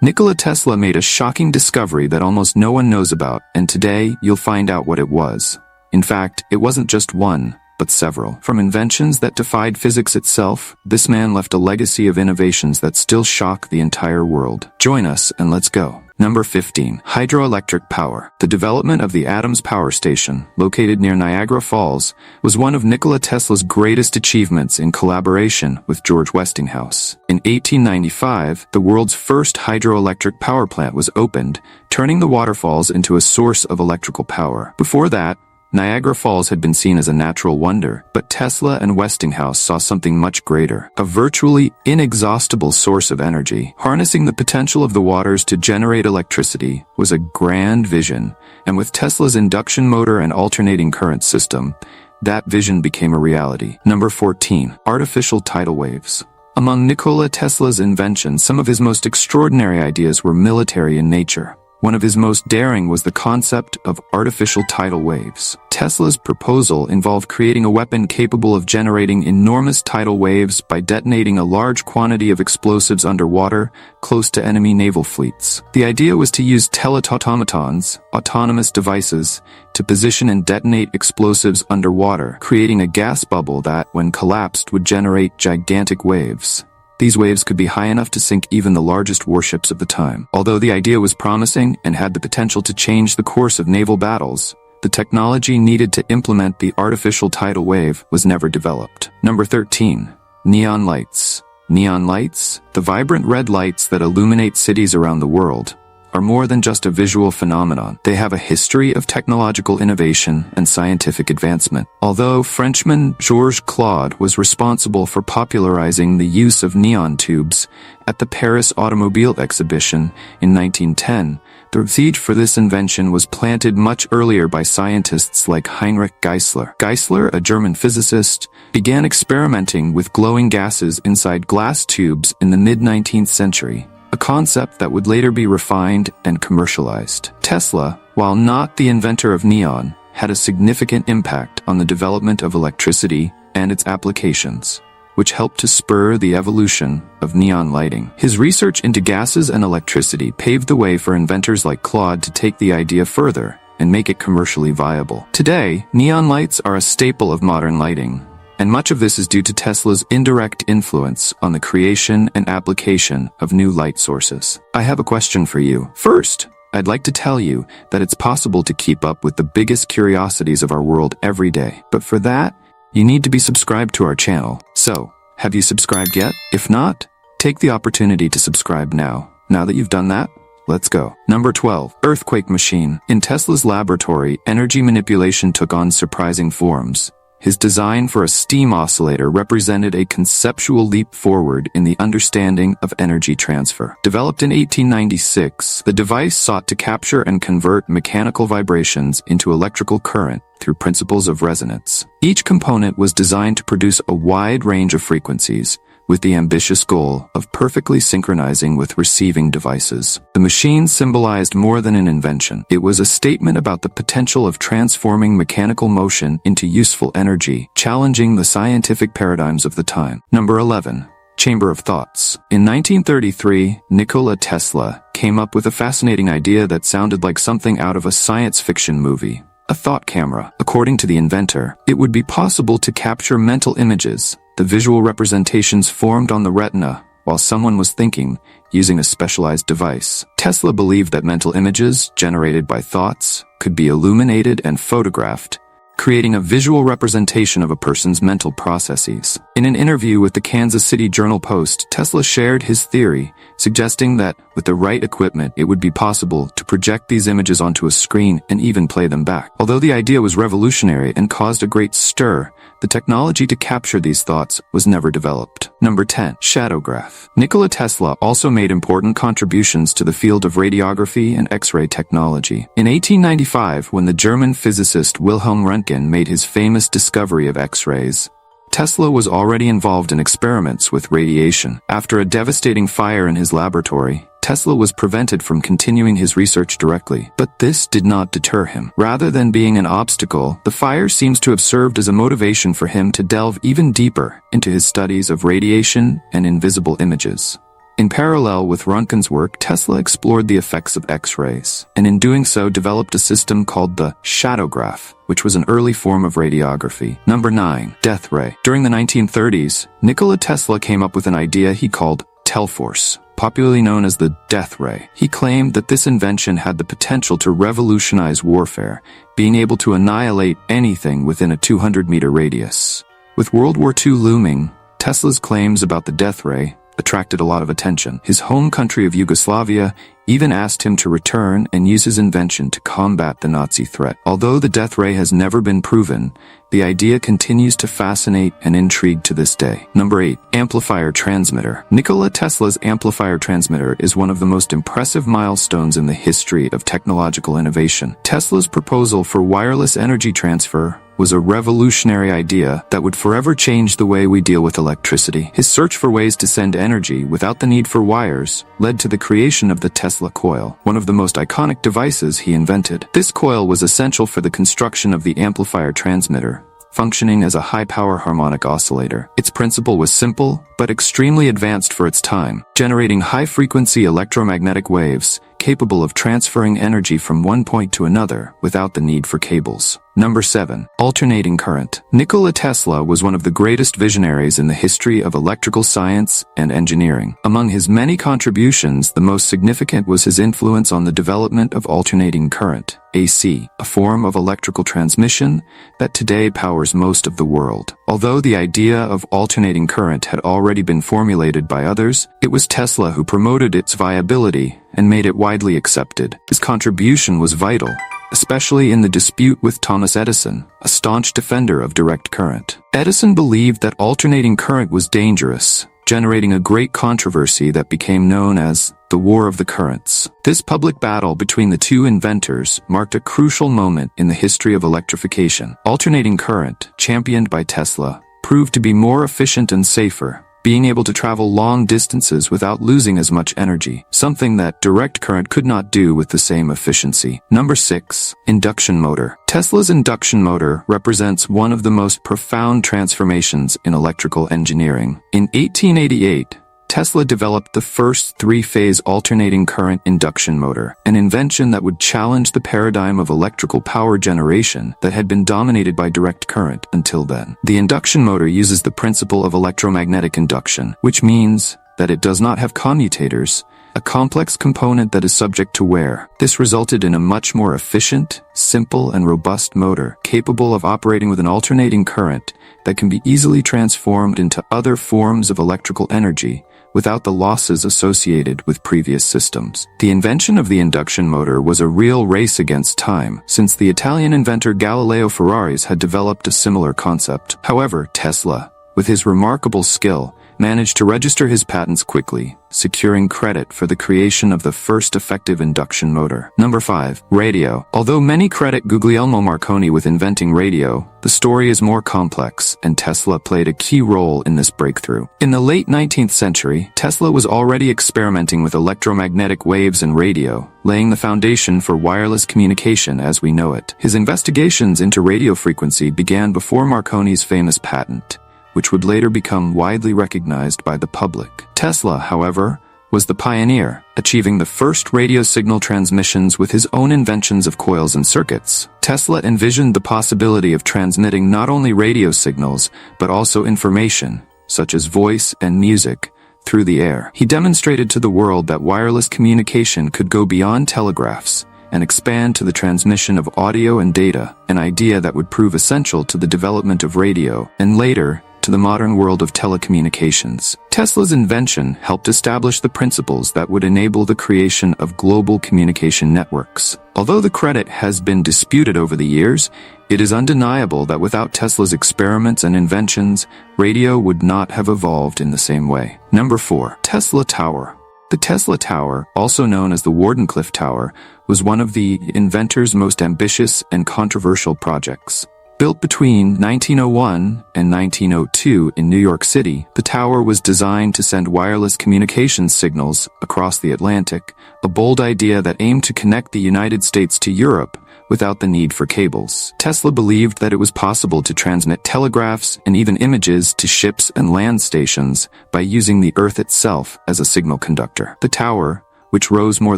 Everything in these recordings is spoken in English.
Nikola Tesla made a shocking discovery that almost no one knows about, and today you'll find out what it was. In fact, it wasn't just one, but several. From inventions that defied physics itself, this man left a legacy of innovations that still shock the entire world. Join us and let's go. Number 15. Hydroelectric power. The development of the Adams Power Station, located near Niagara Falls, was one of Nikola Tesla's greatest achievements in collaboration with George Westinghouse. In 1895, the world's first hydroelectric power plant was opened, turning the waterfalls into a source of electrical power. Before that, Niagara Falls had been seen as a natural wonder, but Tesla and Westinghouse saw something much greater, a virtually inexhaustible source of energy. Harnessing the potential of the waters to generate electricity was a grand vision, and with Tesla's induction motor and alternating current system, that vision became a reality. Number 14. Artificial tidal waves. Among Nikola Tesla's inventions, some of his most extraordinary ideas were military in nature. One of his most daring was the concept of artificial tidal waves. Tesla's proposal involved creating a weapon capable of generating enormous tidal waves by detonating a large quantity of explosives underwater, close to enemy naval fleets. The idea was to use teletotomatons, autonomous devices, to position and detonate explosives underwater, creating a gas bubble that, when collapsed, would generate gigantic waves. These waves could be high enough to sink even the largest warships of the time. Although the idea was promising and had the potential to change the course of naval battles, the technology needed to implement the artificial tidal wave was never developed. Number 13. Neon lights. Neon lights, the vibrant red lights that illuminate cities around the world, are more than just a visual phenomenon. They have a history of technological innovation and scientific advancement. Although Frenchman Georges Claude was responsible for popularizing the use of neon tubes at the Paris Automobile Exhibition in 1910, the seed for this invention was planted much earlier by scientists like Heinrich Geissler. Geissler, a German physicist, began experimenting with glowing gases inside glass tubes in the mid-19th century, a concept that would later be refined and commercialized. Tesla, while not the inventor of neon, had a significant impact on the development of electricity and its applications, which helped to spur the evolution of neon lighting. His research into gases and electricity paved the way for inventors like Claude to take the idea further and make it commercially viable. Today, neon lights are a staple of modern lighting, and much of this is due to Tesla's indirect influence on the creation and application of new light sources. I have a question for you. First, I'd like to tell you that it's possible to keep up with the biggest curiosities of our world every day. But for that, you need to be subscribed to our channel. So, have you subscribed yet? If not, take the opportunity to subscribe now. Now that you've done that, let's go. Number 12. Earthquake machine. In Tesla's laboratory, energy manipulation took on surprising forms. His design for a steam oscillator represented a conceptual leap forward in the understanding of energy transfer. Developed in 1896, the device sought to capture and convert mechanical vibrations into electrical current through principles of resonance. Each component was designed to produce a wide range of frequencies, with the ambitious goal of perfectly synchronizing with receiving devices. The machine symbolized more than an invention. It was a statement about the potential of transforming mechanical motion into useful energy, challenging the scientific paradigms of the time. Number 11. Chamber of Thoughts. In 1933, Nikola Tesla came up with a fascinating idea that sounded like something out of a science fiction movie. A thought camera. According to the inventor, it would be possible to capture mental images, the visual representations formed on the retina, while someone was thinking, using a specialized device. Tesla believed that mental images, generated by thoughts, could be illuminated and photographed, creating a visual representation of a person's mental processes. In an interview with the Kansas City Journal-Post, Tesla shared his theory, suggesting that, with the right equipment, it would be possible to project these images onto a screen and even play them back. Although the idea was revolutionary and caused a great stir, the technology to capture these thoughts was never developed. Number 10. Shadowgraph. Nikola Tesla also made important contributions to the field of radiography and X-ray technology. In 1895, when the German physicist Wilhelm Röntgen made his famous discovery of X-rays, Tesla was already involved in experiments with radiation. After a devastating fire in his laboratory, Tesla was prevented from continuing his research directly. But this did not deter him. Rather than being an obstacle, the fire seems to have served as a motivation for him to delve even deeper into his studies of radiation and invisible images. In parallel with Röntgen's work, Tesla explored the effects of X-rays, and in doing so developed a system called the shadowgraph, which was an early form of radiography. Number 9. Death ray. During the 1930s, Nikola Tesla came up with an idea he called teleforce, popularly known as the death ray. He claimed that this invention had the potential to revolutionize warfare, being able to annihilate anything within a 200-meter radius. With World War II looming, Tesla's claims about the death ray attracted a lot of attention. His home country of Yugoslavia even asked him to return and use his invention to combat the Nazi threat. Although the death ray has never been proven, the idea continues to fascinate and intrigue to this day. Number 8. Amplifier transmitter. Nikola Tesla's amplifier transmitter is one of the most impressive milestones in the history of technological innovation. Tesla's proposal for wireless energy transfer was a revolutionary idea that would forever change the way we deal with electricity. His search for ways to send energy without the need for wires led to the creation of the Tesla coil, one of the most iconic devices he invented. This coil was essential for the construction of the amplifier transmitter, functioning as a high-power harmonic oscillator. Its principle was simple, but extremely advanced for its time, generating high-frequency electromagnetic waves capable of transferring energy from one point to another without the need for cables. Number 7. Alternating current. Nikola Tesla was one of the greatest visionaries in the history of electrical science and engineering. Among his many contributions, the most significant was his influence on the development of alternating current, AC, a form of electrical transmission that today powers most of the world. Although the idea of alternating current had already been formulated by others, it was Tesla who promoted its viability and made it widely accepted. His contribution was vital, especially in the dispute with Thomas Edison, a staunch defender of direct current. Edison believed that alternating current was dangerous, generating a great controversy that became known as the War of the Currents. This public battle between the two inventors marked a crucial moment in the history of electrification. Alternating current, championed by Tesla, proved to be more efficient and safer, being able to travel long distances without losing as much energy, something that direct current could not do with the same efficiency. Number 6. Induction motor. Tesla's induction motor represents one of the most profound transformations in electrical engineering. In 1888, Tesla developed the first three-phase alternating current induction motor, an invention that would challenge the paradigm of electrical power generation that had been dominated by direct current until then. The induction motor uses the principle of electromagnetic induction, which means that it does not have commutators, a complex component that is subject to wear. This resulted in a much more efficient, simple, and robust motor, capable of operating with an alternating current that can be easily transformed into other forms of electrical energy without the losses associated with previous systems. The invention of the induction motor was a real race against time, since the Italian inventor Galileo Ferrari had developed a similar concept. However, Tesla, with his remarkable skill, managed to register his patents quickly, securing credit for the creation of the first effective induction motor. Number 5. Radio. Although many credit Guglielmo Marconi with inventing radio, the story is more complex, and Tesla played a key role in this breakthrough. In the late 19th century, Tesla was already experimenting with electromagnetic waves and radio, laying the foundation for wireless communication as we know it. His investigations into radio frequency began before Marconi's famous patent, which would later become widely recognized by the public. Tesla, however, was the pioneer, achieving the first radio signal transmissions with his own inventions of coils and circuits. Tesla envisioned the possibility of transmitting not only radio signals, but also information, such as voice and music, through the air. He demonstrated to the world that wireless communication could go beyond telegraphs and expand to the transmission of audio and data, an idea that would prove essential to the development of radio, and later, to the modern world of telecommunications. Tesla's invention helped establish the principles that would enable the creation of global communication networks. Although the credit has been disputed over the years, it is undeniable that without Tesla's experiments and inventions, radio would not have evolved in the same way. Number 4. Tesla Tower. The Tesla Tower, also known as the Wardenclyffe Tower, was one of the inventor's most ambitious and controversial projects. Built between 1901 and 1902 in New York City, the tower was designed to send wireless communications signals across the Atlantic, a bold idea that aimed to connect the United States to Europe without the need for cables. Tesla believed that it was possible to transmit telegraphs and even images to ships and land stations by using the Earth itself as a signal conductor. The tower, which rose more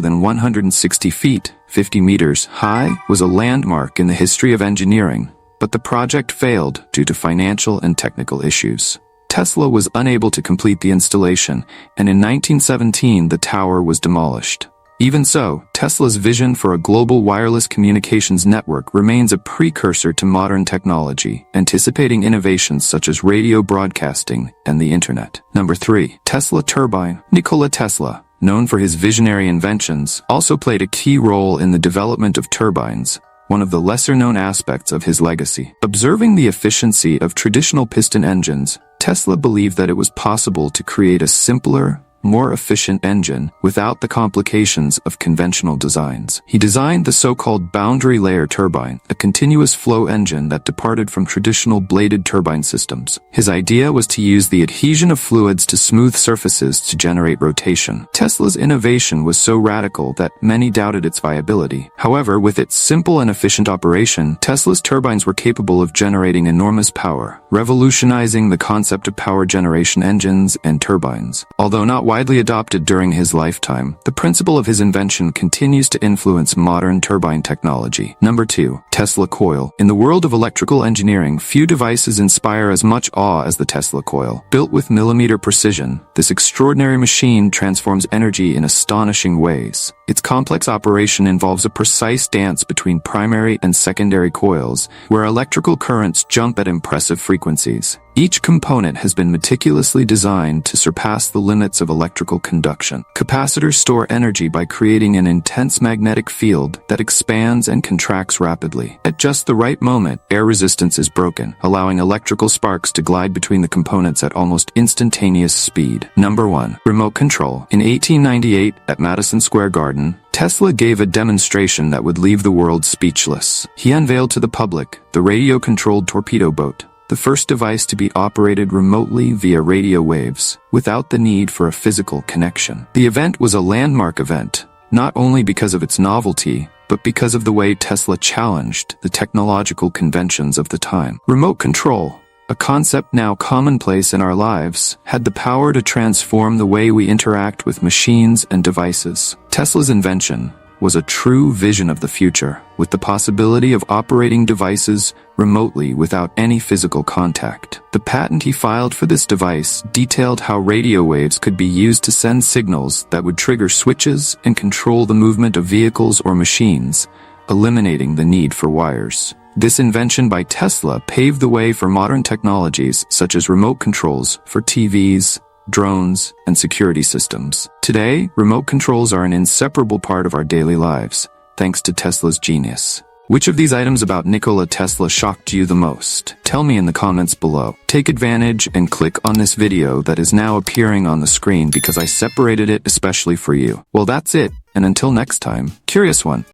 than 160 feet, 50 meters high, was a landmark in the history of engineering, but the project failed due to financial and technical issues. Tesla was unable to complete the installation, and in 1917 the tower was demolished. Even so, Tesla's vision for a global wireless communications network remains a precursor to modern technology, anticipating innovations such as radio broadcasting and the Internet. Number 3. Tesla turbine. Nikola Tesla, known for his visionary inventions, also played a key role in the development of turbines, one of the lesser-known aspects of his legacy. Observing the efficiency of traditional piston engines, Tesla believed that it was possible to create a simpler, more efficient engine without the complications of conventional designs. He designed the so-called boundary layer turbine, a continuous flow engine that departed from traditional bladed turbine systems. His idea was to use the adhesion of fluids to smooth surfaces to generate rotation. Tesla's innovation was so radical that many doubted its viability. However, with its simple and efficient operation, Tesla's turbines were capable of generating enormous power, revolutionizing the concept of power generation engines and turbines. Although not widely adopted during his lifetime, the principle of his invention continues to influence modern turbine technology. Number 2. Tesla coil. In the world of electrical engineering, few devices inspire as much awe as the Tesla coil. Built with millimeter precision, this extraordinary machine transforms energy in astonishing ways. Its complex operation involves a precise dance between primary and secondary coils, where electrical currents jump at impressive frequencies. Each component has been meticulously designed to surpass the limits of electrical conduction. Capacitors store energy by creating an intense magnetic field that expands and contracts rapidly. At just the right moment, air resistance is broken, allowing electrical sparks to glide between the components at almost instantaneous speed. Number 1. Remote control. In 1898, at Madison Square Garden, Tesla gave a demonstration that would leave the world speechless. He unveiled to the public the radio-controlled torpedo boat, the first device to be operated remotely via radio waves, without the need for a physical connection. The event was a landmark event, not only because of its novelty, but because of the way Tesla challenged the technological conventions of the time. Remote control, a concept now commonplace in our lives, had the power to transform the way we interact with machines and devices. Tesla's invention was a true vision of the future, with the possibility of operating devices remotely without any physical contact. The patent he filed for this device detailed how radio waves could be used to send signals that would trigger switches and control the movement of vehicles or machines, eliminating the need for wires. This invention by Tesla paved the way for modern technologies such as remote controls for TVs, drones, and security systems. Today, remote controls are an inseparable part of our daily lives, thanks to Tesla's genius. Which of these items about Nikola Tesla shocked you the most? Tell me in the comments below. Take advantage and click on this video that is now appearing on the screen because I separated it especially for you. Well, that's it, and until next time, Curious One.